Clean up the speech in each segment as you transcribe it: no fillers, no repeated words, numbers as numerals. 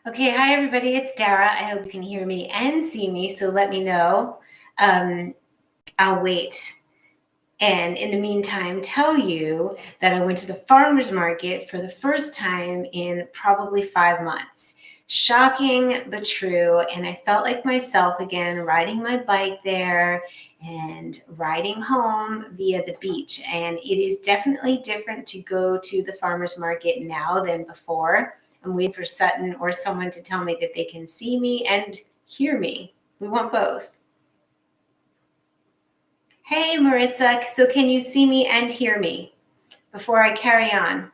Okay, hi everybody, it's Dara. I hope you can hear me and see me, so let me know. I'll wait. And in the meantime, tell you that I went to the farmer's market for the first time in probably 5 months. Shocking, but true. And I felt like myself again, riding my bike there and riding home via the beach. And it is definitely different to go to the farmer's market now than before. I'm waiting for Sutton or someone to tell me that they can see me and hear me. We want both. Hey, Maritza, so can you see me and hear me before I carry on?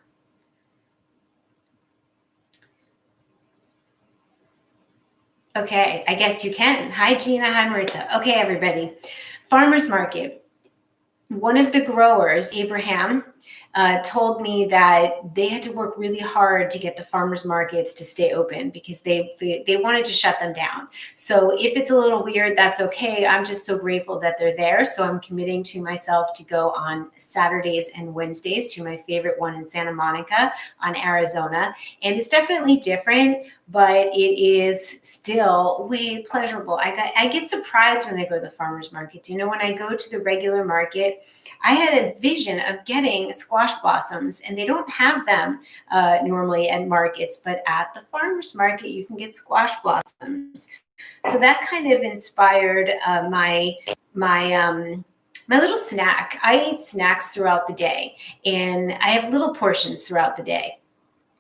Okay, I guess you can. Hi, Gina. Hi, Maritza. Okay, everybody. Farmer's market. One of the growers, Abraham, told me that they had to work really hard to get the farmers markets to stay open because they wanted to shut them down. So if it's a little weird, that's okay. I'm just so grateful that they're there. So I'm committing to myself to go on Saturdays and Wednesdays to my favorite one in Santa Monica on Arizona. And it's definitely different, but it is still way pleasurable. I get surprised when I go to the farmers market. You know, when I go to the regular market, I had a vision of getting squash blossoms, and they don't have them normally at markets, but at the farmer's market, you can get squash blossoms. So that kind of inspired my little snack. I eat snacks throughout the day, and I have little portions throughout the day.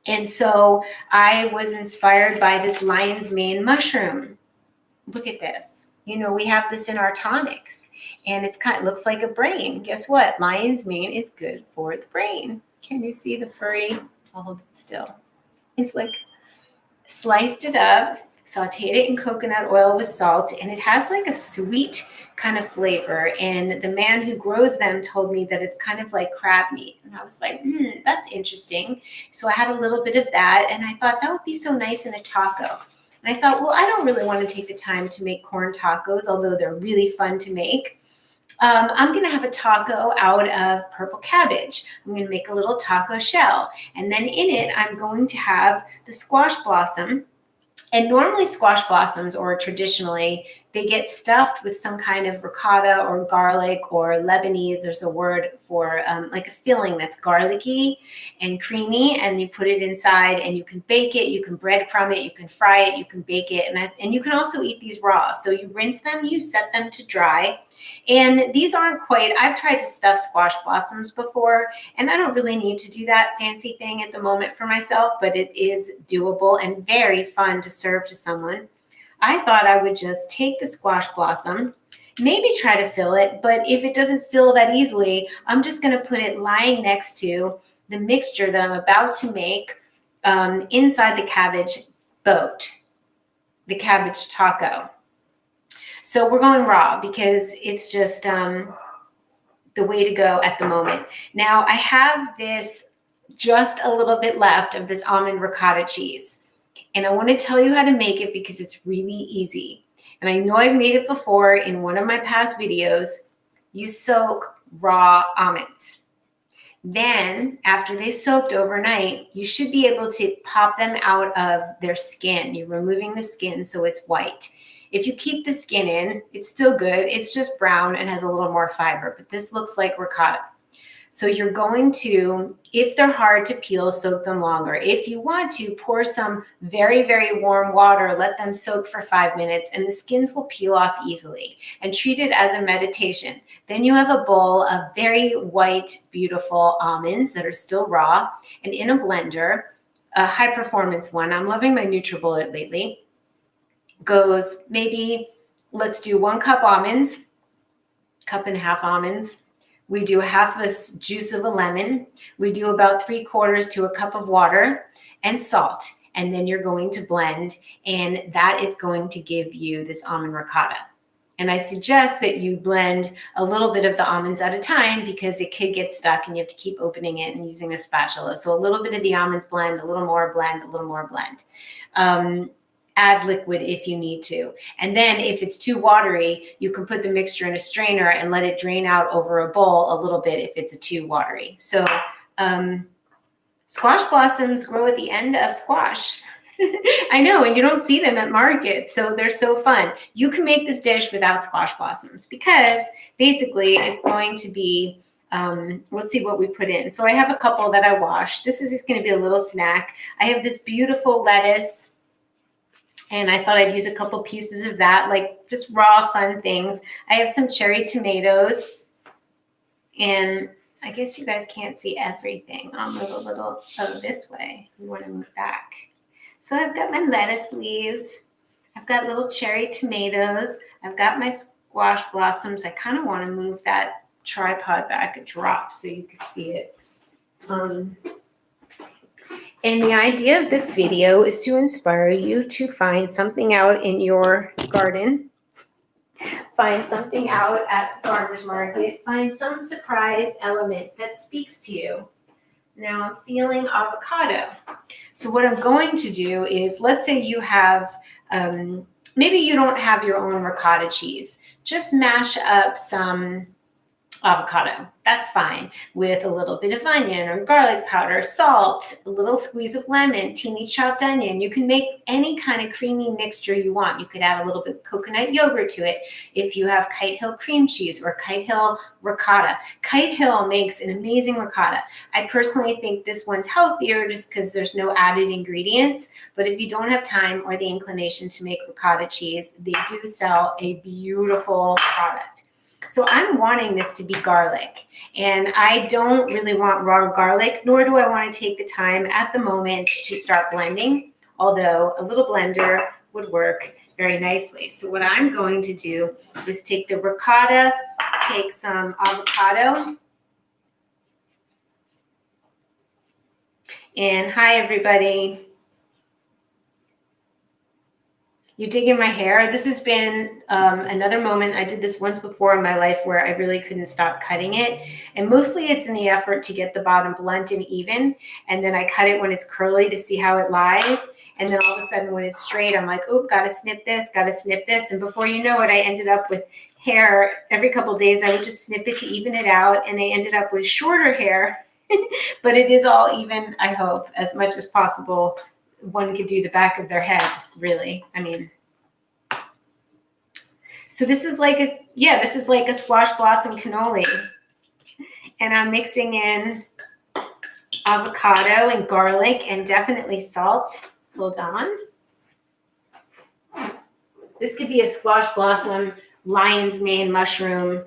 And so I was inspired by this lion's mane mushroom. Look at this. You know, we have this in our tonics, and it looks like a brain. Guess what? Lion's mane is good for the brain. Can you see the furry? I'll hold it still. It's like sliced it up, sauteed it in coconut oil with salt, and it has like a sweet kind of flavor. And the man who grows them told me that it's kind of like crab meat. And I was like, that's interesting. So I had a little bit of that, and I thought that would be so nice in a taco. And I thought, well, I don't really want to take the time to make corn tacos, although they're really fun to make. I'm going to have a taco out of purple cabbage. I'm going to make a little taco shell. And then in it, I'm going to have the squash blossom. And normally squash blossoms, or traditionally, they get stuffed with some kind of ricotta or garlic or Lebanese. There's a word for like a filling that's garlicky and creamy, and you put it inside, and you can bake it, you can breadcrumb it, you can fry it, you can bake it, and you can also eat these raw. So you rinse them, you set them to dry. And these aren't quite, I've tried to stuff squash blossoms before, and I don't really need to do that fancy thing at the moment for myself, but it is doable and very fun to serve to someone. I thought I would just take the squash blossom, maybe try to fill it, but if it doesn't fill that easily, I'm just going to put it lying next to the mixture that I'm about to make inside the cabbage boat, the cabbage taco. So we're going raw because it's just the way to go at the moment. Now I have this just a little bit left of this almond ricotta cheese. And I want to tell you how to make it because it's really easy. And I know I've made it before in one of my past videos. You soak raw almonds. Then after they soaked overnight, you should be able to pop them out of their skin. You're removing the skin so it's white. If you keep the skin in, it's still good. It's just brown and has a little more fiber, but this looks like ricotta. So you're going to, if they're hard to peel, soak them longer. If you want to, pour some very, very warm water, let them soak for 5 minutes, and the skins will peel off easily. And treat it as a meditation. Then you have a bowl of very white, beautiful almonds that are still raw, and in a blender, a high performance one. I'm loving my NutriBullet lately. Goes maybe, let's do 1 cup almonds, 1.5 cup almonds. We do half a juice of a lemon. We do about 3/4 to a cup of water and salt. And then you're going to blend, and that is going to give you this almond ricotta. And I suggest that you blend a little bit of the almonds at a time because it could get stuck and you have to keep opening it and using a spatula. So a little bit of the almonds blend, a little more blend, a little more blend. Add liquid if you need to. And then if it's too watery, you can put the mixture in a strainer and let it drain out over a bowl a little bit if it's too watery. So squash blossoms grow at the end of squash. I know, and you don't see them at markets, so they're so fun. You can make this dish without squash blossoms because basically it's going to be, let's see what we put in. So I have a couple that I washed. This is just going to be a little snack. I have this beautiful lettuce, and I thought I'd use a couple pieces of that, like just raw, fun things. I have some cherry tomatoes, and I guess you guys can't see everything. I'll move a little this way. You want to move back. So I've got my lettuce leaves. I've got little cherry tomatoes. I've got my squash blossoms. I kind of want to move that tripod back a drop so you can see it. And the idea of this video is to inspire you to find something out in your garden, find something out at the farmer's market, find some surprise element that speaks to you. Now I'm feeling avocado. So what I'm going to do is, let's say you have, maybe you don't have your own ricotta cheese. Just mash up some avocado. That's fine, with a little bit of onion or garlic powder, salt, a little squeeze of lemon, teeny chopped onion. You can make any kind of creamy mixture you want. You could add a little bit of coconut yogurt to it if you have Kite Hill cream cheese or Kite Hill ricotta. Kite Hill makes an amazing ricotta. I personally think this one's healthier just because there's no added ingredients, but if you don't have time or the inclination to make ricotta cheese, they do sell a beautiful product. So I'm wanting this to be garlic, and I don't really want raw garlic, nor do I want to take the time at the moment to start blending, although a little blender would work very nicely. So what I'm going to do is take the ricotta, take some avocado, and hi everybody. You digging my hair? This has been another moment. I did this once before in my life where I really couldn't stop cutting it. And mostly it's in the effort to get the bottom blunt and even. And then I cut it when it's curly to see how it lies. And then all of a sudden when it's straight, I'm like, oop, gotta snip this, gotta snip this. And before you know it, I ended up with hair. Every couple of days, I would just snip it to even it out. And I ended up with shorter hair. But it is all even, I hope, as much as possible. One could do the back of their head, really. I mean, so this is like a squash blossom cannoli. And I'm mixing in avocado and garlic and definitely salt. Hold on. This could be a squash blossom, lion's mane mushroom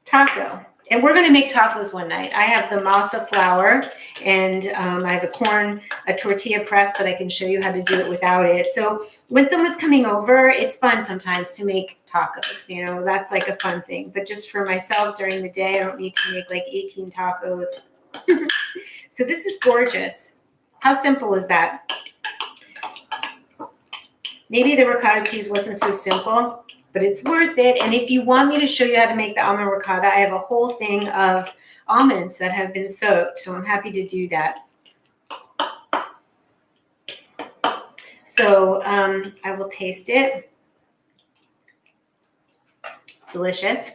taco. And we're going to make tacos one night. I have the masa flour, and I have a tortilla press, but I can show you how to do it without it. So when someone's coming over, it's fun sometimes to make tacos. You know, that's like a fun thing. But just for myself during the day, I don't need to make like 18 tacos. So this is gorgeous. How simple is that? Maybe the ricotta cheese wasn't so simple, but it's worth it. And if you want me to show you how to make the almond ricotta, I have a whole thing of almonds that have been soaked, so I'm happy to do that. So I will taste it. Delicious.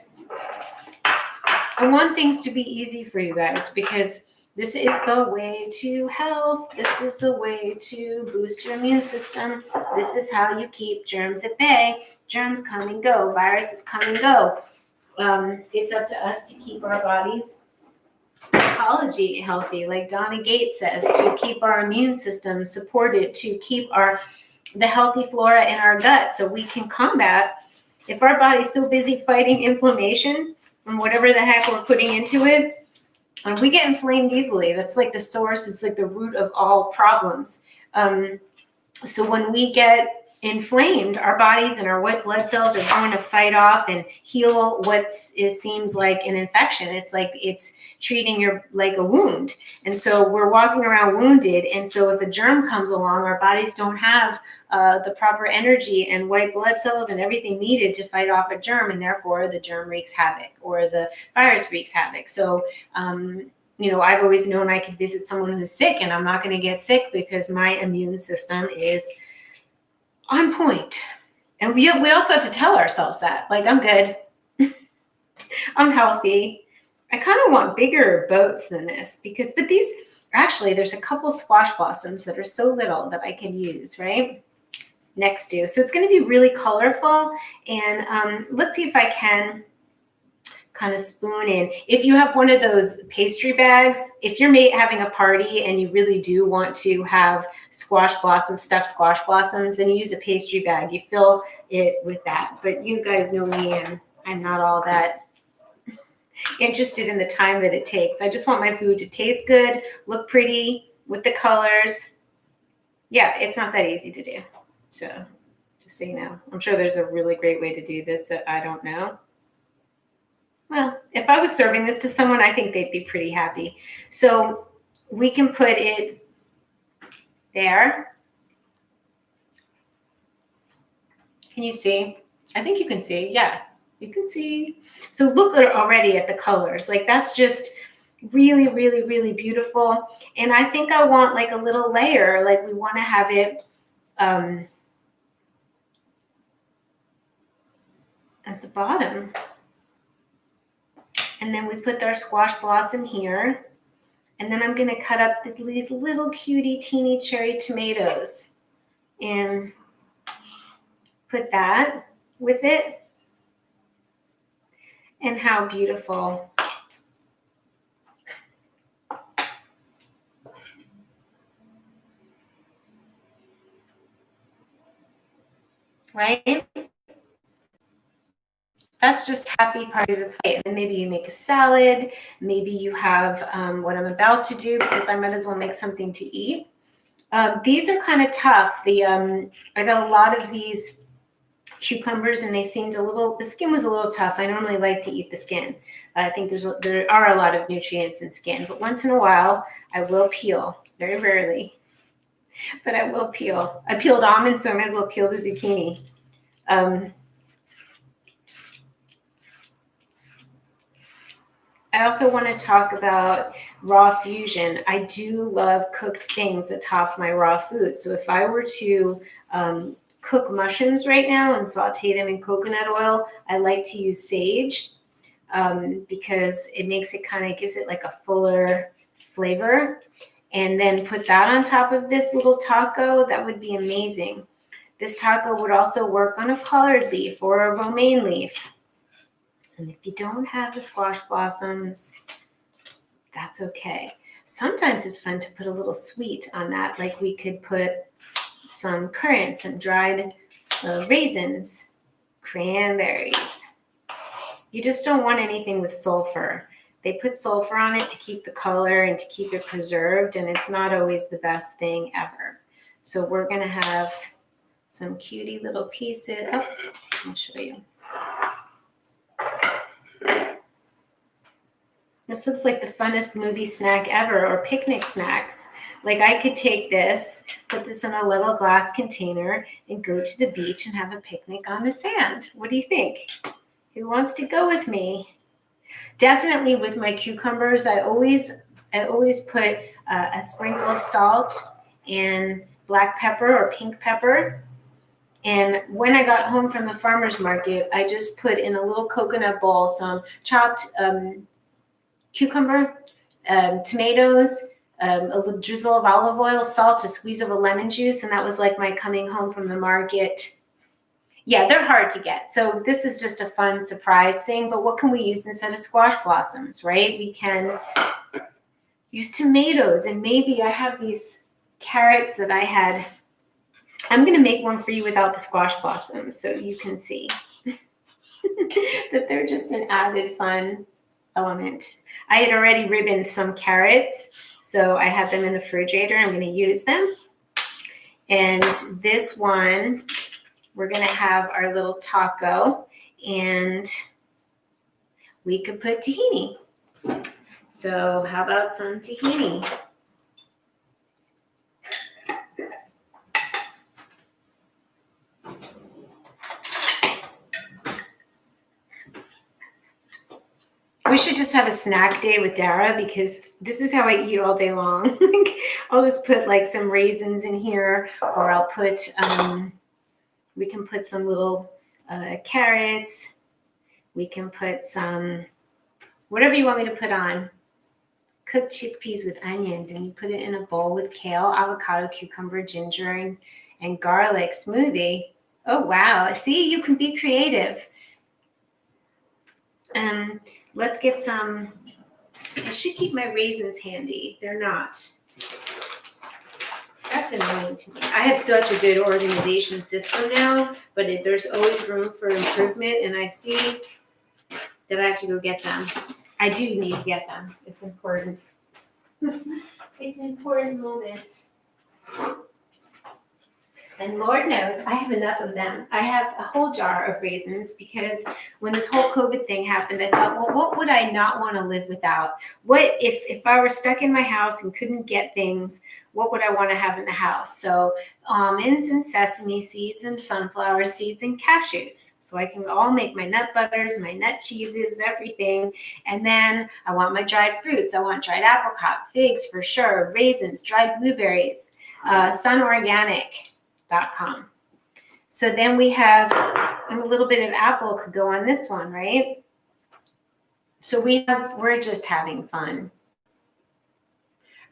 I want things to be easy for you guys because this is the way to health. This is the way to boost your immune system. This is how you keep germs at bay. Germs come and go. Viruses come and go. It's up to us to keep our body's ecology healthy, like Donna Gates says, to keep our immune system supported, to keep the healthy flora in our gut so we can combat. If our body's so busy fighting inflammation from whatever the heck we're putting into it, we get inflamed easily. That's like the source. It's like the root of all problems. So when we get inflamed, our bodies and our white blood cells are going to fight off and heal what seems like an infection. It's like it's treating like a wound. And so we're walking around wounded. And so if a germ comes along, our bodies don't have the proper energy and white blood cells and everything needed to fight off a germ. And therefore the germ wreaks havoc or the virus wreaks havoc. So, you know, I've always known I could visit someone who's sick and I'm not going to get sick because my immune system is on point. And we also have to tell ourselves that, like, I'm good. I'm healthy. I kind of want bigger boats than this but Actually, there's a couple squash blossoms that are so little that I can use, right? Next to. So it's going to be really colorful. And let's see if I can kind of spoon in. If you have one of those pastry bags, if you're having a party and you really do want to have squash blossoms, stuffed squash blossoms, then you use a pastry bag. You fill it with that. But you guys know me, and I'm not all that interested in the time that it takes. I just want my food to taste good, look pretty with the colors. Yeah, it's not that easy to do. So just so you know, I'm sure there's a really great way to do this that I don't know. Well, if I was serving this to someone, I think they'd be pretty happy. So we can put it there. Can you see? I think you can see. Yeah, you can see. So look already at the colors. Like that's just really, really, really beautiful. And I think I want like a little layer. Like we want to have it at the bottom. And then we put our squash blossom here. And then I'm going to cut up these little cutie teeny cherry tomatoes and put that with it. And how beautiful. Right? That's just happy part of the plate. And maybe you make a salad. Maybe you have what I'm about to do, because I might as well make something to eat. These are kind of tough. I got a lot of these cucumbers, and they seemed the skin was a little tough. I normally like to eat the skin. I think there are a lot of nutrients in skin, but once in a while I will peel. Very rarely, but I will peel. I peeled almonds, so I might as well peel the zucchini. I also want to talk about raw fusion. I do love cooked things atop my raw food. So if I were to cook mushrooms right now and saute them in coconut oil, I like to use sage because it makes it gives it like a fuller flavor. And then put that on top of this little taco. That would be amazing. This taco would also work on a collard leaf or a romaine leaf. And if you don't have the squash blossoms, that's okay. Sometimes it's fun to put a little sweet on that. Like we could put some currants, some dried raisins, cranberries. You just don't want anything with sulfur. They put sulfur on it to keep the color and to keep it preserved, and it's not always the best thing ever. So we're going to have some cutie little pieces. Oh, I'll show you. This looks like the funnest movie snack ever, or picnic snacks. Like I could take this, put this in a little glass container, and go to the beach and have a picnic on the sand. What do you think? Who wants to go with me? Definitely with my cucumbers, I always put a sprinkle of salt and black pepper or pink pepper. And when I got home from the farmer's market, I just put in a little coconut bowl some chopped cucumber, tomatoes, a little drizzle of olive oil, salt, a squeeze of a lemon juice, and that was like my coming home from the market. Yeah, they're hard to get. So this is just a fun surprise thing, but what can we use instead of squash blossoms, right? We can use tomatoes, and maybe I have these carrots that I had. I'm going to make one for you without the squash blossoms so you can see that they're just an added fun element. I had already ribboned some carrots, so I have them in the refrigerator. I'm going to use them. And this one, we're going to have our little taco, and we could put tahini. So how about some tahini? We should just have a snack day with Dara, because this is how I eat all day long. I'll just put like some raisins in here, or I'll put, we can put some little carrots. We can put some, whatever you want me to put on. cooked chickpeas with onions, and you put it in a bowl with kale, avocado, cucumber, ginger, and garlic smoothie. Oh, wow. See, you can be creative. Let's get some. I should keep my raisins handy. They're not. That's annoying to me. I have such a good organization system now, but there's always room for improvement, and I see that I have to go get them. I do need to get them. It's important. It's an important moment. And Lord knows I have enough of them. I have a whole jar of raisins because when this whole COVID thing happened, I thought, well, what would I not want to live without? What if I were stuck in my house and couldn't get things, what would I want to have in the house? So almonds and sesame seeds and sunflower seeds and cashews. So I can all make my nut butters, my nut cheeses, everything. And then I want my dried fruits. I want dried apricot, figs for sure, raisins, dried blueberries, sunorganic.com. So then we have a little bit of apple could go on this one, right? So we're just having fun.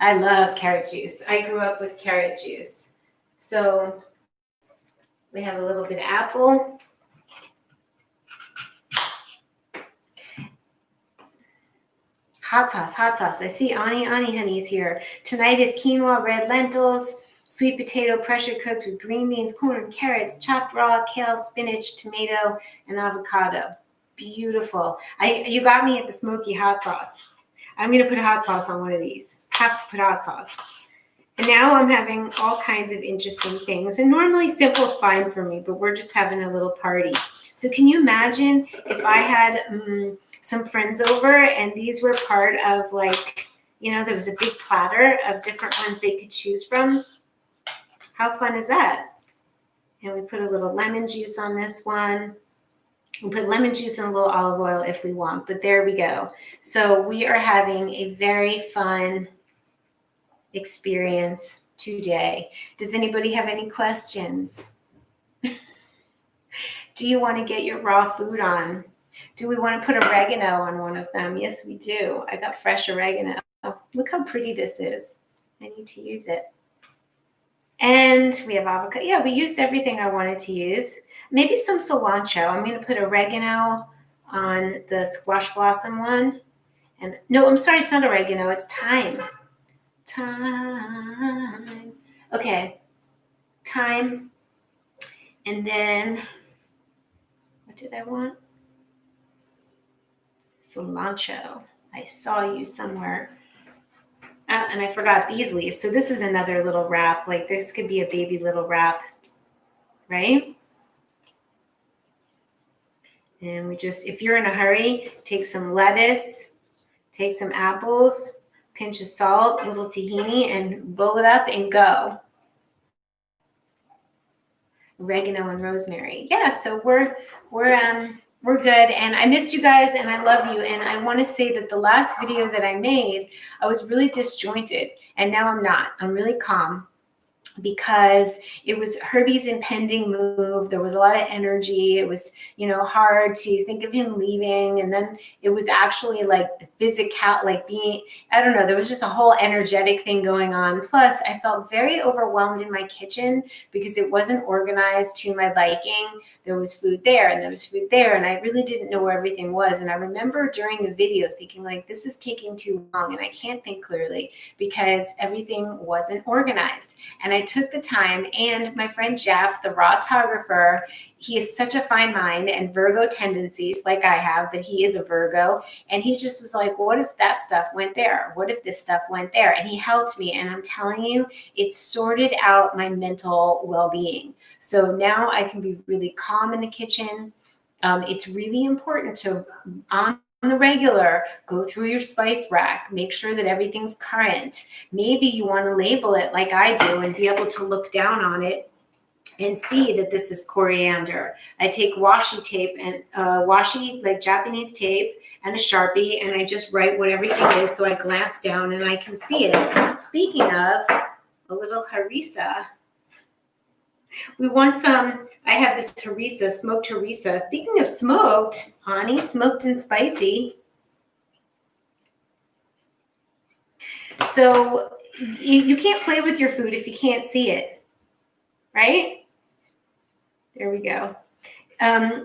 I love carrot juice. I grew up with carrot juice. So we have a little bit of apple. Hot sauce. I see Ani Honey's here. Tonight is quinoa, red lentils, sweet potato pressure cooked with green beans, corn, carrots, chopped raw, kale, spinach, tomato, and avocado. Beautiful. You got me at the smoky hot sauce. I'm going to put hot sauce on one of these. Have to put hot sauce. And now I'm having all kinds of interesting things. And normally simple's fine for me, but we're just having a little party. So can you imagine if I had some friends over and these were part of there was a big platter of different ones they could choose from? How fun is that? And we put a little lemon juice on this one. We'll put lemon juice and a little olive oil if we want, but there we go. So we are having a very fun experience today. Does anybody have any questions? Do you want to get your raw food on? Do we want to put oregano on one of them? Yes, we do. I got fresh oregano. Look how pretty this is. I need to use it. And we have avocado. Yeah, we used everything I wanted to use. Maybe some cilantro. I'm going to put oregano on the squash blossom one. And no, I'm sorry, it's not oregano. It's thyme. Thyme. Okay. Thyme. And then, what did I want? Cilantro. I saw you somewhere. And I forgot these leaves. So this is another little wrap. Like this could be a baby little wrap, right? And we just, if you're in a hurry, take some lettuce, take some apples, pinch of salt, a little tahini, and roll it up and go. Oregano and rosemary. Yeah, so we're good. And I missed you guys and I love you. And I want to say that the last video that I made, I was really disjointed and now I'm not. I'm really calm because it was Herbie's impending move. There was a lot of energy. It was, hard to think of him leaving. And then it was actually like the physical, like being, I don't know, there was just a whole energetic thing going on. Plus I felt very overwhelmed in my kitchen because it wasn't organized to my liking. There was food there and there was food there. And I really didn't know where everything was. And I remember during the video thinking like, this is taking too long and I can't think clearly because everything wasn't organized. And I took the time, and my friend Jeff, the raw-tographer, he has such a fine mind and Virgo tendencies like I have, but he is a Virgo. And he just was like, what if that stuff went there? What if this stuff went there? And he helped me. And I'm telling you, it sorted out my mental well-being. So now I can be really calm in the kitchen. It's really important to, on the regular, go through your spice rack, make sure that everything's current. Maybe you want to label it like I do and be able to look down on it and see that this is coriander. I take washi tape and washi, like Japanese tape, and a Sharpie, and I just write what everything is so I glance down and I can see it. Speaking of a little harissa, we want some, I have this harissa, smoked harissa. Speaking of smoked, Ani, smoked and spicy. So you can't play with your food if you can't see it, right? There we go.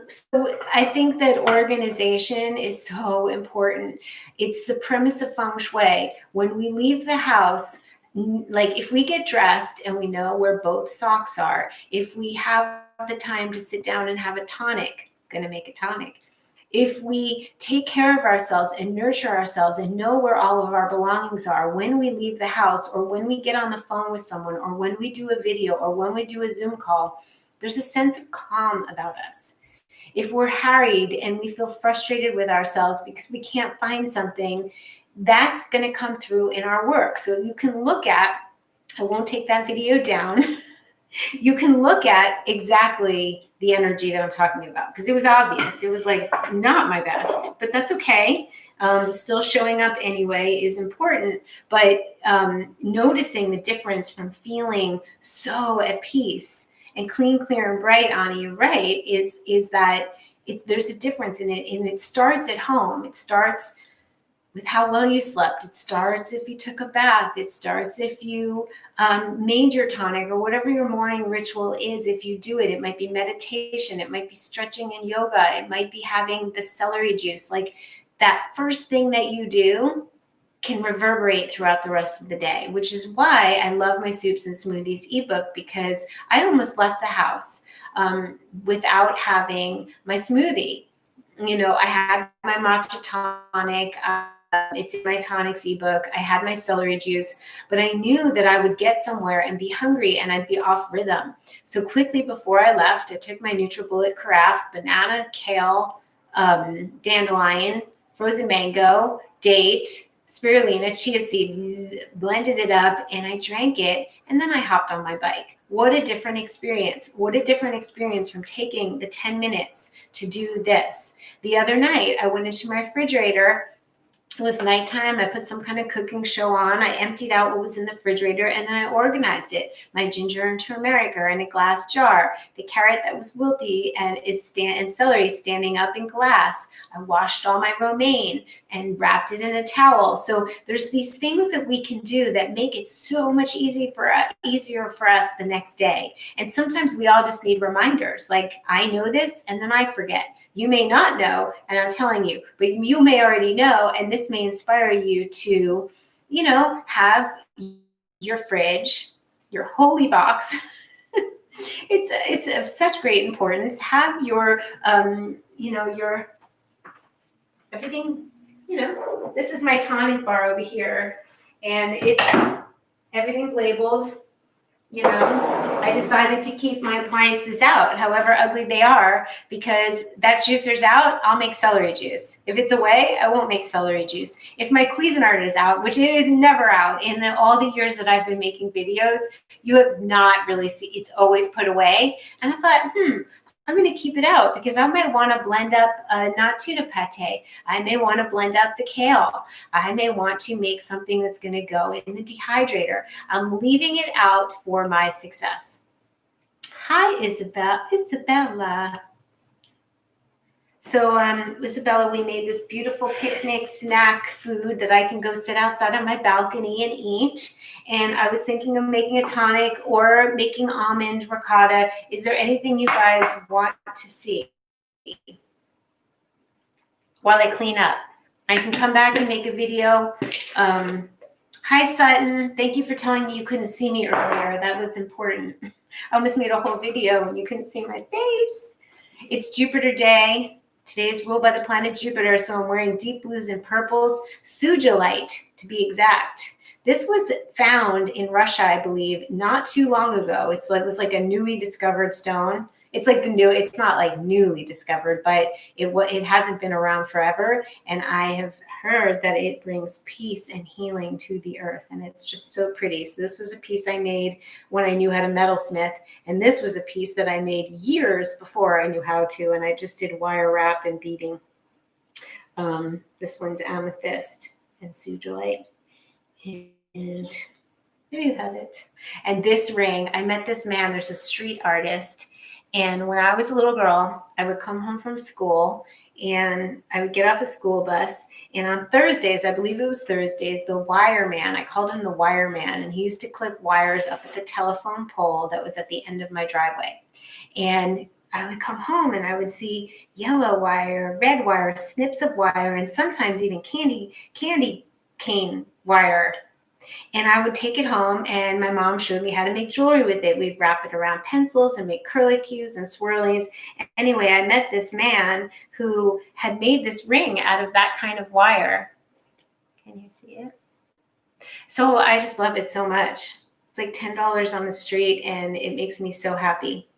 So I think that organization is so important. It's the premise of feng shui. When we leave the house, like if we get dressed and we know where both socks are, if we have the time to sit down and have a tonic, gonna make a tonic. If we take care of ourselves and nurture ourselves and know where all of our belongings are when we leave the house, or when we get on the phone with someone, or when we do a video, or when we do a Zoom call, there's a sense of calm about us. If we're harried and we feel frustrated with ourselves because we can't find something, that's going to come through in our work. So you can look at, I won't take that video down. You can look at exactly the energy that I'm talking about, because it was obvious. It was like not my best, but that's okay. Still showing up anyway is important, but noticing the difference from feeling so at peace and clean, clear, and bright, Ani, you're right, is that there's a difference in it, and it starts at home. It starts with how well you slept. It starts if you took a bath. It starts if you made your tonic, or whatever your morning ritual is. If you do it, it might be meditation. It might be stretching and yoga. It might be having the celery juice. Like that first thing that you do can reverberate throughout the rest of the day, which is why I love my Soups and Smoothies ebook, because I almost left the house without having my smoothie. You know, I had my matcha tonic. It's in my tonics ebook. I had my celery juice, but I knew that I would get somewhere and be hungry and I'd be off rhythm. So quickly before I left, I took my NutriBullet carafe, banana, kale, dandelion, frozen mango, date, spirulina, chia seeds, blended it up, and I drank it, and then I hopped on my bike. What a different experience. What a different experience from taking the 10 minutes to do this. The other night, I went into my refrigerator. It was nighttime. I put some kind of cooking show on. I emptied out what was in the refrigerator, and then I organized it. My ginger and turmeric are in a glass jar. The carrot that was wilty and celery standing up in glass. I washed all my romaine and wrapped it in a towel. So there's these things that we can do that make it so much easier for us the next day. And sometimes we all just need reminders. Like, I know this, and then I forget. You may not know, and I'm telling you, but you may already know, and this may inspire you to, you know, have your fridge, your holy box. It's of such great importance. Have your, you know, your everything. You know, this is my tonic bar over here, and everything's labeled. You know, I decided to keep my appliances out, however ugly they are, because that juicer's out, I'll make celery juice. If it's away, I won't make celery juice. If my Cuisinart is out, which it is never out, in all the years that I've been making videos, you have not really seen, it's always put away. And I thought, I'm going to keep it out, because I might want to blend up not tuna pate. I may want to blend up the kale. I may want to make something that's going to go in the dehydrator. I'm leaving it out for my success. Hi, Isabella. So, Isabella, we made this beautiful picnic snack food that I can go sit outside on my balcony and eat. And I was thinking of making a tonic or making almond ricotta. Is there anything you guys want to see while I clean up? I can come back and make a video. Hi, Sutton. Thank you for telling me you couldn't see me earlier. That was important. I almost made a whole video and you couldn't see my face. It's Jupiter Day. Today is ruled by the planet Jupiter, so I'm wearing deep blues and purples, sugilite to be exact. This was found in Russia, I believe, not too long ago. It was like a newly discovered stone. It's like it's not like newly discovered, but it hasn't been around forever. And I have heard that it brings peace and healing to the earth, and it's just so pretty. So this was a piece I made when I knew how to metalsmith, and this was a piece that I made years before I knew how to, and I just did wire wrap and beading. This one's amethyst and sugilite, and there you have it. And this ring, I met this man. There's a street artist. And when I was a little girl, I would come home from school and I would get off a school bus And on Thursdays, I believe it was Thursdays, the wire man, I called him the wire man, and he used to clip wires up at the telephone pole that was at the end of my driveway. And I would come home and I would see yellow wire, red wire, snips of wire, and sometimes even candy cane wire. And I would take it home, and my mom showed me how to make jewelry with it. We'd wrap it around pencils and make curlicues and swirlies. Anyway, I met this man who had made this ring out of that kind of wire. Can you see it? So I just love it so much. It's like $10 on the street, and it makes me so happy.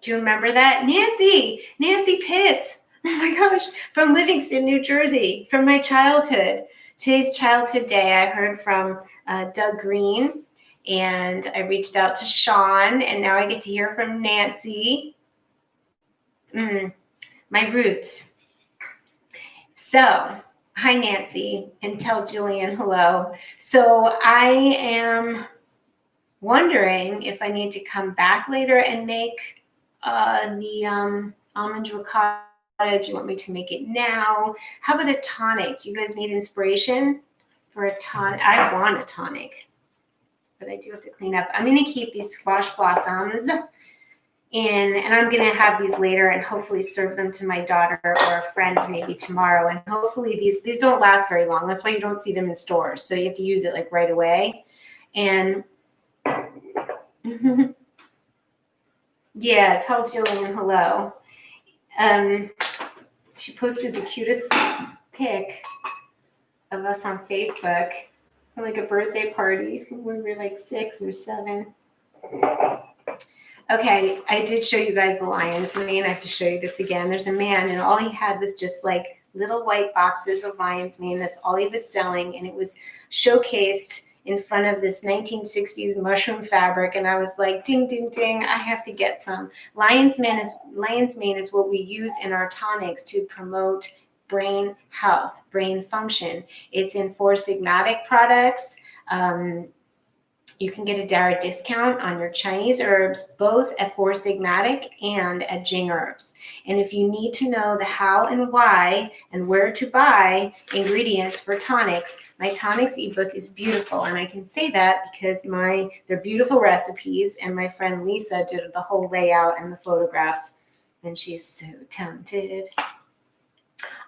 Do you remember that? Nancy Pitts. Oh my gosh, from Livingston, New Jersey, from my childhood. Today's childhood day, I heard from Doug Green, and I reached out to Sean, and now I get to hear from Nancy. My roots. So, hi Nancy, and tell Jillian hello. So I am wondering if I need to come back later and make the almond ricotta. Do you want me to make it now? How about a tonic? Do you guys need inspiration for a tonic? I want a tonic, but I do have to clean up. I'm going to keep these squash blossoms in, and I'm going to have these later and hopefully serve them to my daughter or a friend maybe tomorrow. And hopefully these don't last very long. That's why you don't see them in stores. So you have to use it like right away. And yeah, tell Jillian hello. She posted the cutest pic of us on Facebook for like a birthday party when we were like 6 or 7. Okay, I did show you guys the lion's mane. I have to show you this again. There's a man, and all he had was just like little white boxes of lion's mane. That's all he was selling, and it was showcased in front of this 1960s mushroom fabric, and I was like, ding, ding, ding, I have to get some. Lion's mane is what we use in our tonics to promote brain health, brain function. It's in 4 Sigmatic products. You can get a DARA discount on your Chinese herbs, both at 4 Sigmatic and at Jing Herbs. And if you need to know the how and why and where to buy ingredients for tonics, my tonics ebook is beautiful. And I can say that because they're beautiful recipes, and my friend Lisa did the whole layout and the photographs, and she's so talented.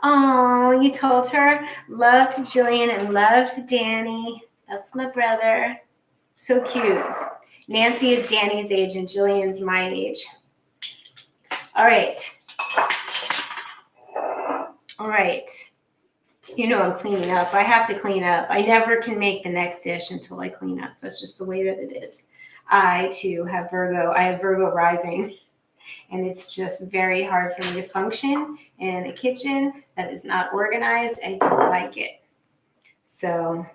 Oh, you told her? Love to Jillian and love to Danny. That's my brother. So cute. Nancy is Danny's age and Jillian's my age. All right. You know I'm cleaning up. I have to clean up. I never can make the next dish until I clean up. That's just the way that it is. I, too, have Virgo. I have Virgo rising. And it's just very hard for me to function in a kitchen that is not organized. I don't like it. So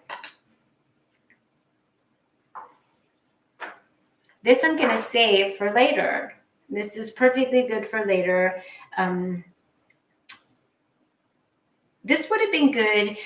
this I'm going to save for later. This is perfectly good for later. This would have been good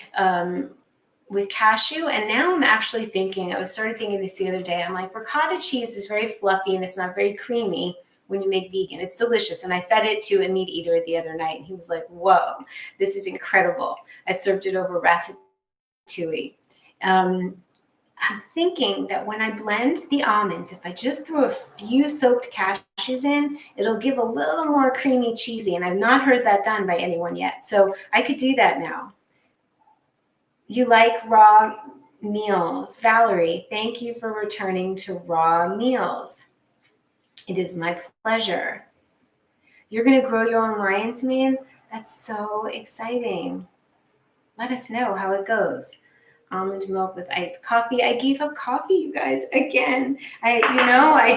with cashew. And now I'm actually thinking, I started thinking this the other day. I'm like, ricotta cheese is very fluffy and it's not very creamy when you make vegan. It's delicious. And I fed it to a meat eater the other night, and he was like, whoa, this is incredible. I served it over ratatouille. I'm thinking that when I blend the almonds, if I just throw a few soaked cashews in, it'll give a little more creamy cheesy. And I've not heard that done by anyone yet. So I could do that now. You like raw meals. Valerie, thank you for returning to raw meals. It is my pleasure. You're going to grow your own lion's mane? That's so exciting. Let us know how it goes. Almond milk with iced coffee. I gave up coffee, you guys, again. I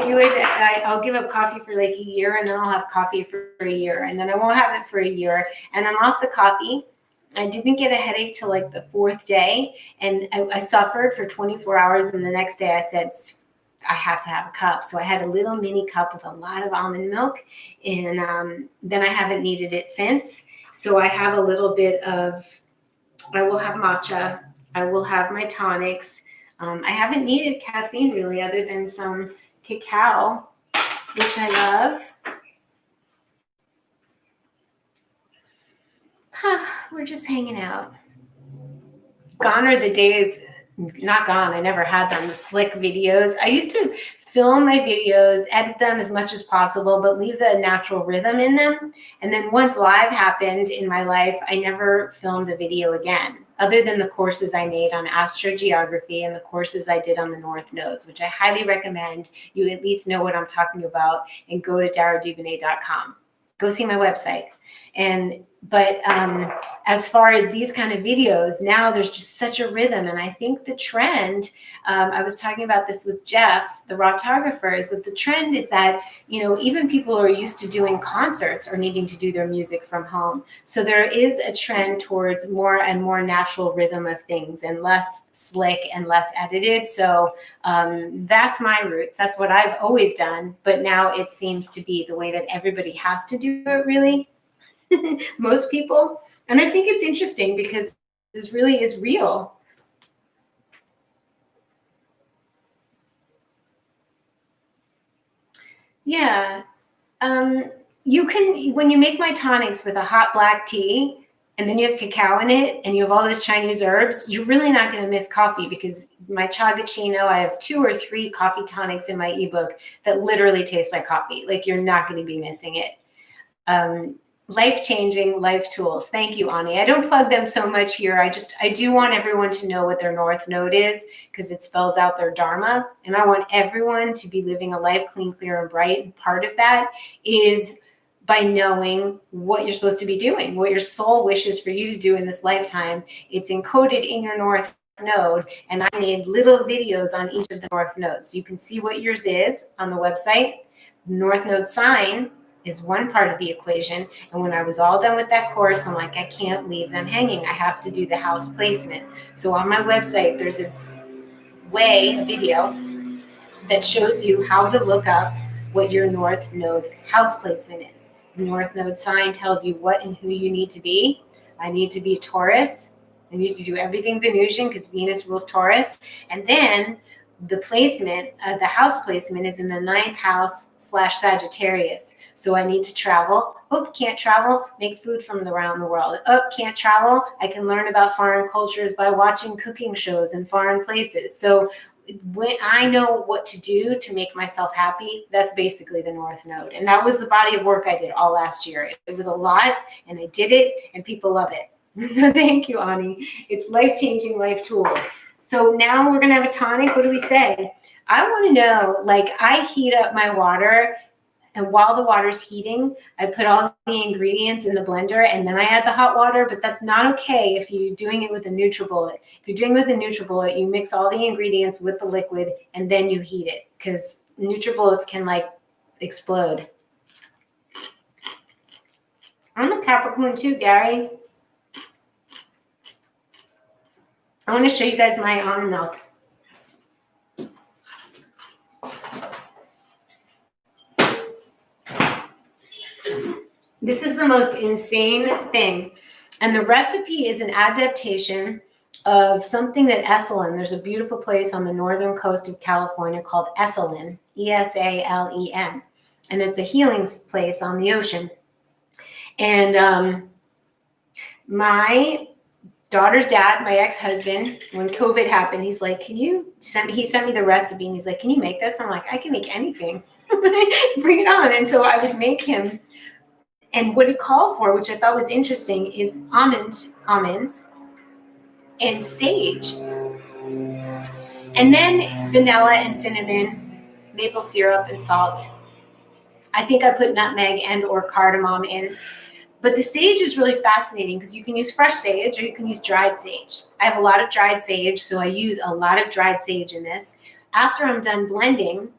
do it. I'll give up coffee for like a year, and then I'll have coffee for a year, and then I won't have it for a year, and I'm off the coffee. I didn't get a headache till like the 4th day, and I suffered for 24 hours, and the next day I said, I have to have a cup. So I had a little mini cup with a lot of almond milk, and then I haven't needed it since. So I have a little bit of, I will have matcha. I will have my tonics. I haven't needed caffeine really, other than some cacao, which I love. We're just hanging out. Gone are the days, not gone, I never had them, the slick videos. I used to film my videos, edit them as much as possible, but leave the natural rhythm in them. And then once live happened in my life, I never filmed a video again, other than the courses I made on astrogeography and the courses I did on the North Nodes, which I highly recommend you at least know what I'm talking about and go to daraduvernay.com. Go see my website. But as far as these kind of videos, now there's just such a rhythm. And I think the trend, I was talking about this with Jeff, the rotographer, is that the trend is that, even people who are used to doing concerts are needing to do their music from home. So there is a trend towards more and more natural rhythm of things and less slick and less edited. So that's my roots. That's what I've always done. But now it seems to be the way that everybody has to do it, really. Most people. And I think it's interesting because this really is real. Yeah. You can, when you make my tonics with a hot black tea and then you have cacao in it and you have all those Chinese herbs, you're really not going to miss coffee, because my Chagachino, I have 2 or 3 coffee tonics in my ebook that literally taste like coffee. Like, you're not going to be missing it. Life-changing life tools. Thank you, Ani. I don't plug them so much here. I do want everyone to know what their North Node is, because it spells out their Dharma. And I want everyone to be living a life clean, clear, and bright. And part of that is by knowing what you're supposed to be doing, what your soul wishes for you to do in this lifetime. It's encoded in your North Node. And I made little videos on each of the North Nodes. So you can see what yours is on the website. North Node sign is one part of the equation. And when I was all done with that course, I'm like, I can't leave them hanging. I have to do the house placement. So on my website, there's a video that shows you how to look up what your North Node house placement is. The North Node sign tells you what and who you need to be. I need to be a Taurus. I need to do everything Venusian because Venus rules Taurus. And then the placement, the house placement, is in the 9th house / Sagittarius. So I need to travel. Oh, can't travel? Make food from around the world. Oh, can't travel? I can learn about foreign cultures by watching cooking shows in foreign places. So when I know what to do to make myself happy, that's basically the North Node. And that was the body of work I did all last year. It was a lot, and I did it, and people love it. So thank you, Ani. It's life-changing life tools. So now we're going to have a tonic. What do we say? I want to know, like, I heat up my water, and while the water's heating, I put all the ingredients in the blender, and then I add the hot water. But that's not okay if you're doing it with a NutriBullet. If you're doing it with a NutriBullet, you mix all the ingredients with the liquid, and then you heat it, because NutriBullets can, like, explode. I'm a Capricorn too, Gary. I want to show you guys my almond milk. This is the most insane thing. And the recipe is an adaptation of something that Esalen, there's a beautiful place on the northern coast of California called Esalen, Esalen. And it's a healing place on the ocean. And my daughter's dad, my ex-husband, when COVID happened, he's like, he sent me the recipe, and he's like, can you make this? I'm like, I can make anything. Bring it on. And so I would make him. And what it called for, which I thought was interesting, is almonds and sage. And then vanilla and cinnamon, maple syrup and salt. I think I put nutmeg and or cardamom in. But the sage is really fascinating because you can use fresh sage or you can use dried sage. I have a lot of dried sage, so I use a lot of dried sage in this. After I'm done blending,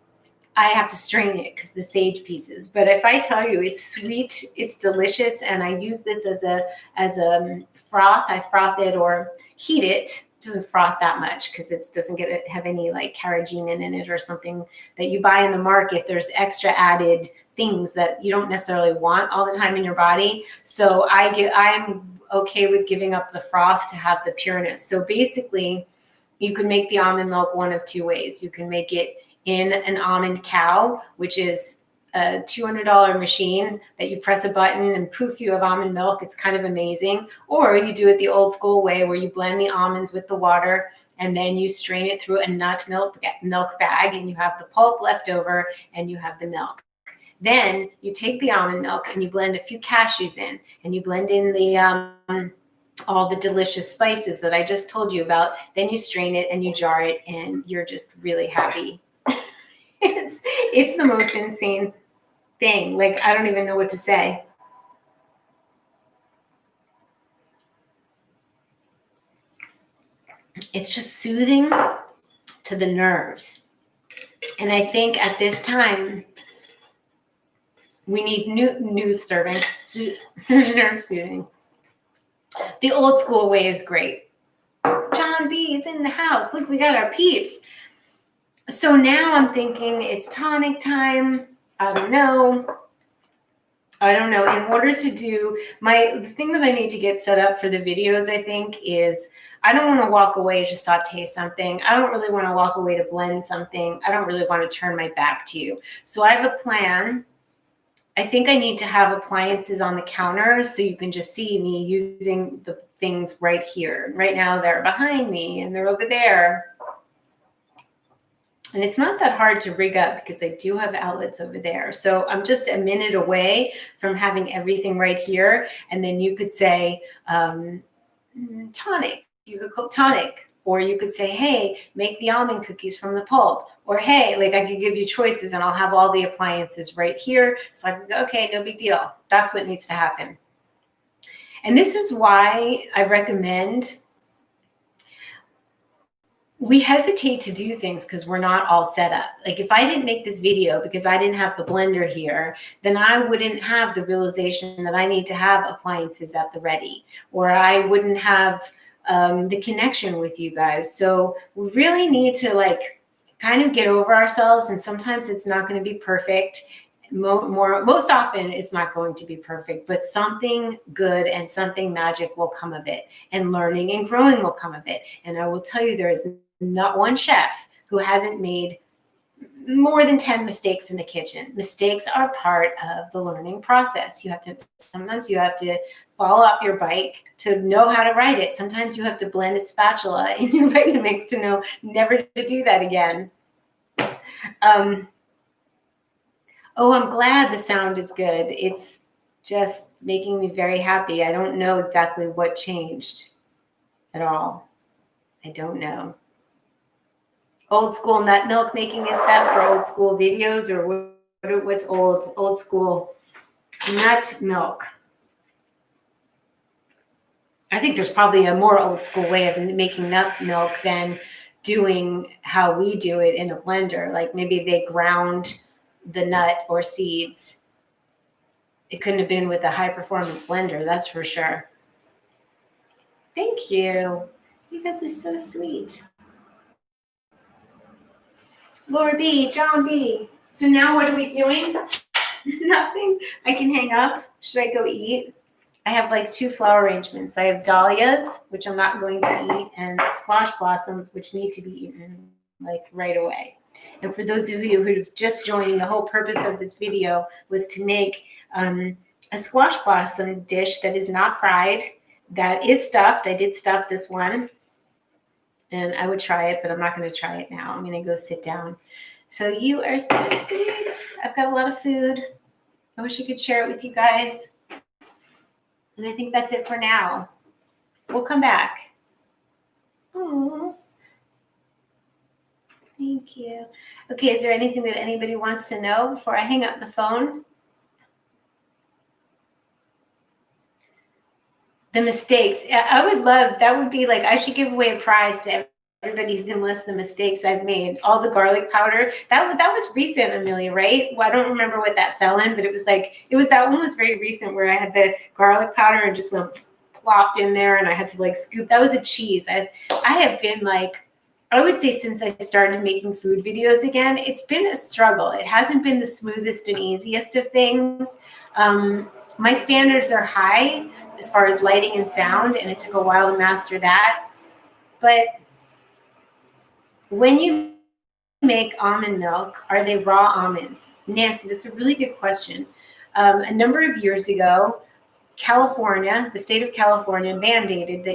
I have to strain it because the sage pieces. But if I tell you it's sweet, it's delicious, and I use this as a froth. I froth it or heat it. It doesn't froth that much because it doesn't have any like carrageenan in it or something that you buy in the market. There's extra added things that you don't necessarily want all the time in your body. So I'm okay with giving up the froth to have the pureness. So basically, you can make the almond milk one of two ways. You can make it in an almond cow, which is a $200 machine that you press a button and poof, you have almond milk. It's kind of amazing. Or you do it the old school way where you blend the almonds with the water and then you strain it through a nut milk bag and you have the pulp left over and you have the milk. Then you take the almond milk and you blend a few cashews in and you blend in the all the delicious spices that I just told you about. Then you strain it and you jar it and you're just really happy. It's the most insane thing. Like, I don't even know what to say. It's just soothing to the nerves. And I think at this time, we need nerve soothing. The old school way is great. John B is in the house. Look, we got our peeps. So now I'm thinking it's tonic time. I don't know. In order to do the thing that I need to get set up for the videos, I think, is I don't want to walk away to saute something. I don't really want to walk away to blend something. I don't really want to turn my back to you. So I have a plan. I think I need to have appliances on the counter so you can just see me using the things right here. Right now they're behind me and they're over there. And it's not that hard to rig up because I do have outlets over there. So I'm just a minute away from having everything right here. And then you could say tonic. You could cook tonic. Or you could say, hey, make the almond cookies from the pulp. Or, hey, like I could give you choices and I'll have all the appliances right here. So I can go, okay, no big deal. That's what needs to happen. And this is why I recommend we hesitate to do things because we're not all set up. Like if I didn't make this video because I didn't have the blender here, then I wouldn't have the realization that I need to have appliances at the ready, or I wouldn't have the connection with you guys. So we really need to like kind of get over ourselves. And sometimes it's not going to be perfect. Most often it's not going to be perfect, but something good and something magic will come of it, and learning and growing will come of it. And I will tell you, there is not one chef who hasn't made more than 10 mistakes in the kitchen. Mistakes are part of the learning process. Sometimes you have to fall off your bike to know how to ride it. Sometimes you have to blend a spatula in your Vitamix to know never to do that again. Oh, I'm glad the sound is good. It's just making me very happy. I don't know exactly what changed at all. I don't know. Old school nut milk making is best, or old school videos, or what's old school nut milk? I think there's probably a more old school way of making nut milk than doing how we do it in a blender. Like maybe they ground the nut or seeds. It couldn't have been with a high performance blender, that's for sure. Thank you. You guys are so sweet. Laura B, John B. So now what are we doing? Nothing. I can hang up. Should I go eat? I have like 2 flower arrangements. I have dahlias, which I'm not going to eat, and squash blossoms, which need to be eaten like right away. And for those of you who have just joined, the whole purpose of this video was to make a squash blossom dish that is not fried, that is stuffed. I did stuff this one, and I would try it, but I'm not going to try it now. I'm going to go sit down. So you are so sweet. I've got a lot of food. I wish I could share it with you guys. And I think that's it for now. We'll come back. Oh, thank you. Okay, is there anything that anybody wants to know before I hang up the phone? The mistakes. I would love, that would be like, I should give away a prize to everybody who can list the mistakes I've made. All the garlic powder. That was recent, Amelia, right? Well, I don't remember what that fell in, but it was that one was very recent where I had the garlic powder and just went plopped in there and I had to like scoop. That was a cheese. I have been like, I would say since I started making food videos again, it's been a struggle. It hasn't been the smoothest and easiest of things. My standards are high as far as lighting and sound, and it took a while to master that. But when you make almond milk, are they raw almonds? Nancy, that's a really good question. A number of years ago, California, the state of California, mandated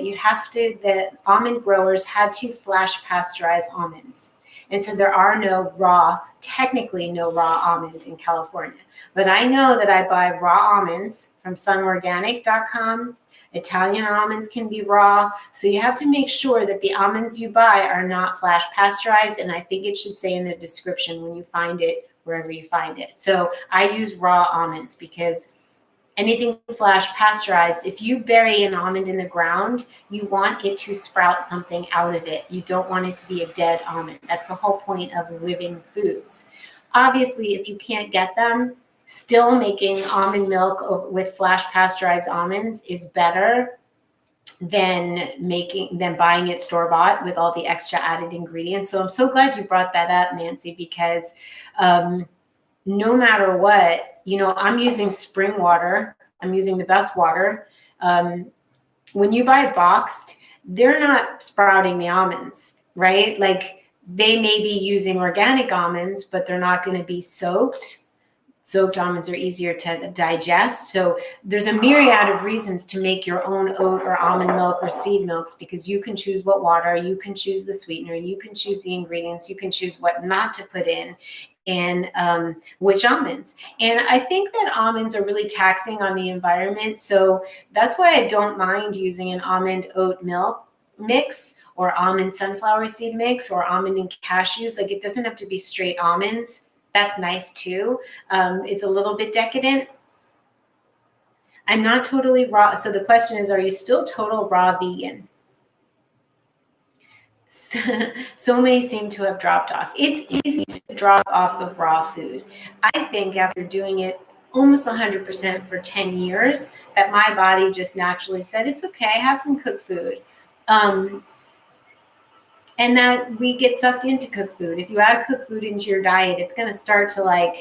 that almond growers had to flash pasteurize almonds. And so there are technically no raw almonds in California. But I know that I buy raw almonds from sunorganic.com. Italian almonds can be raw. So you have to make sure that the almonds you buy are not flash pasteurized. And I think it should say in the description when you find it, wherever you find it. So I use raw almonds because anything flash pasteurized, if you bury an almond in the ground, you want it to sprout something out of it. You don't want it to be a dead almond. That's the whole point of living foods. Obviously, if you can't get them, still making almond milk with flash pasteurized almonds is better than buying it store-bought with all the extra added ingredients. So I'm so glad you brought that up, Nancy, because no matter what, I'm using spring water. I'm using the best water. When you buy boxed, they're not sprouting the almonds, right? Like they may be using organic almonds, but they're not going to be soaked. Soaked almonds are easier to digest. So there's a myriad of reasons to make your own oat or almond milk or seed milks, because you can choose what water, you can choose the sweetener, you can choose the ingredients, you can choose what not to put in, and which almonds. And I think that almonds are really taxing on the environment. So that's why I don't mind using an almond oat milk mix or almond sunflower seed mix or almond and cashews. Like it doesn't have to be straight almonds. That's nice too. It's a little bit decadent. I'm not totally raw. So the question is, are you still total raw vegan? So many seem to have dropped off. It's easy to drop off of raw food. I think after doing it almost 100% for 10 years, that my body just naturally said, it's okay, have some cooked food. And that we get sucked into cooked food. If you add cooked food into your diet, it's going to start to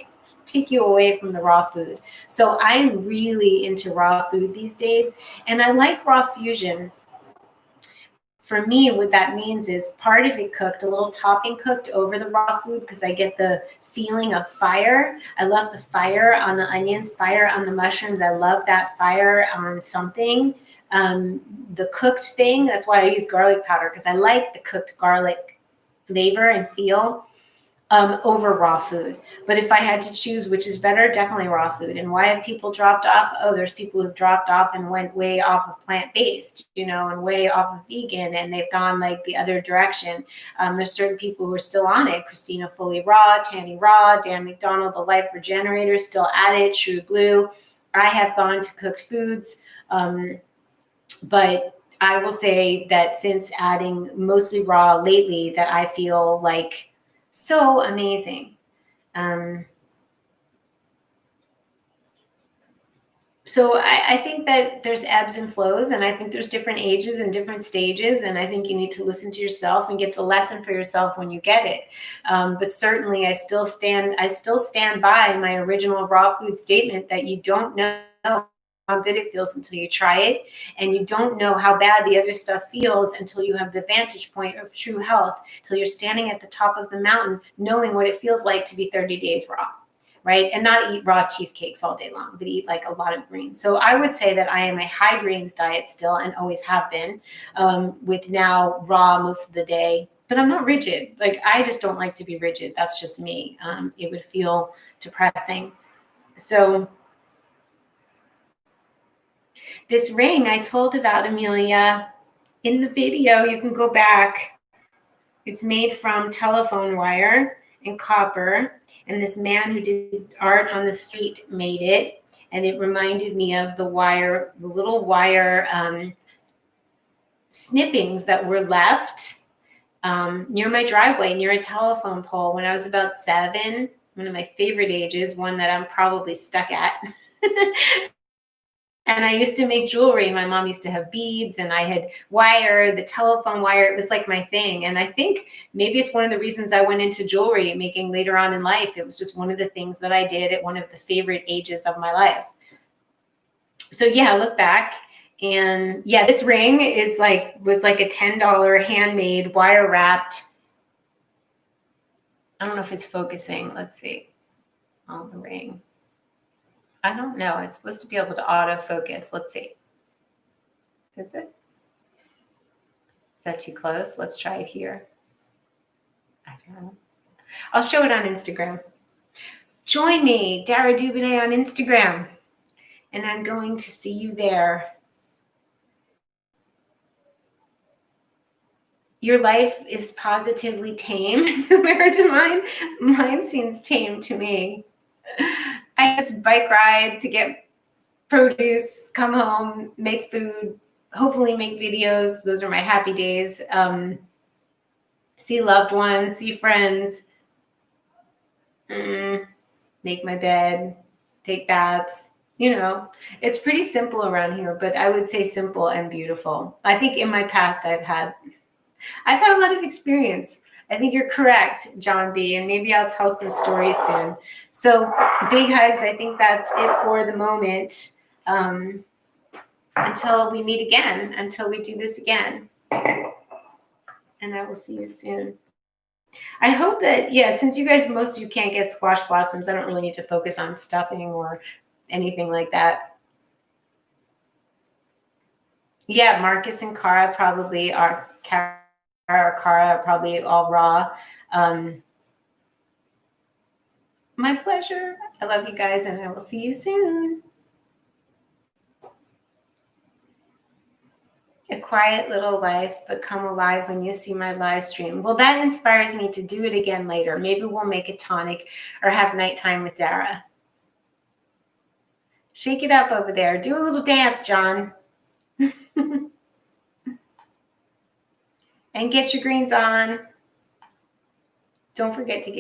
take you away from the raw food. So I'm really into raw food these days. And I like raw fusion. For me, what that means is part of it cooked, a little topping cooked over the raw food, because I get the feeling of fire. I love the fire on the onions, fire on the mushrooms. I love that fire on something. The cooked thing, that's why I use garlic powder, because I like the cooked garlic flavor and feel over raw food. But if I had to choose which is better, definitely raw food. And why have people dropped off? Oh, there's people who've dropped off and went way off of plant-based, and way off of vegan, and they've gone the other direction. There's certain people who are still on it. Christina Fully Raw, Tanny Raw, Dan McDonald, The Life Regenerator, still at it, True Blue. I have gone to cooked foods. But I will say that since adding mostly raw lately, that I feel so amazing. So I think that there's ebbs and flows, and I think there's different ages and different stages, and I think you need to listen to yourself and get the lesson for yourself when you get it. But certainly I still stand by my original raw food statement that you don't know how good it feels until you try it, and you don't know how bad the other stuff feels until you have the vantage point of true health, till you're standing at the top of the mountain knowing what it feels like to be 30 days raw, right? And not eat raw cheesecakes all day long, but eat a lot of greens. So I would say that I am a high greens diet still, and always have been, with now raw most of the day. But I'm not rigid. I just don't like to be rigid. That's just me. It would feel depressing. So this ring I told about, Amelia, in the video, you can go back. It's made from telephone wire and copper. And this man who did art on the street made it. And it reminded me of the little wire snippings that were left near my driveway, near a telephone pole when I was about 7. One of my favorite ages, one that I'm probably stuck at. And I used to make jewelry. My mom used to have beads, and I had wire, the telephone wire. It was my thing. And I think maybe it's one of the reasons I went into jewelry making later on in life. It was just one of the things that I did at one of the favorite ages of my life. So yeah, look back. And yeah, this ring was a $10 handmade wire wrapped. I don't know if it's focusing. Let's see. on the ring. I don't know. It's supposed to be able to autofocus. Let's see. Is it? Is that too close? Let's try it here. I don't know. I'll show it on Instagram. Join me, Dara Dubonnet, on Instagram. And I'm going to see you there. Your life is positively tame compared to mine. Mine seems tame to me. I just bike ride to get produce, come home, make food, hopefully make videos. Those are my happy days. See loved ones, see friends, make my bed, take baths. You know, it's pretty simple around here, but I would say simple and beautiful. I think in my past I've had a lot of experience. I think you're correct, John B., and maybe I'll tell some stories soon. So big hugs. I think that's it for the moment. Until we meet again, until we do this again. And I will see you soon. I hope that, yeah, since you guys, most of you can't get squash blossoms, I don't really need to focus on stuffing or anything like that. Yeah, Marcus and Cara probably are, Cara are probably all raw. My pleasure. I love you guys, and I will see you soon. A quiet little life, but come alive when you see my live stream. Well, that inspires me to do it again later. Maybe we'll make a tonic or have nighttime with Dara. Shake it up over there. Do a little dance, John. And get your greens on. Don't forget to get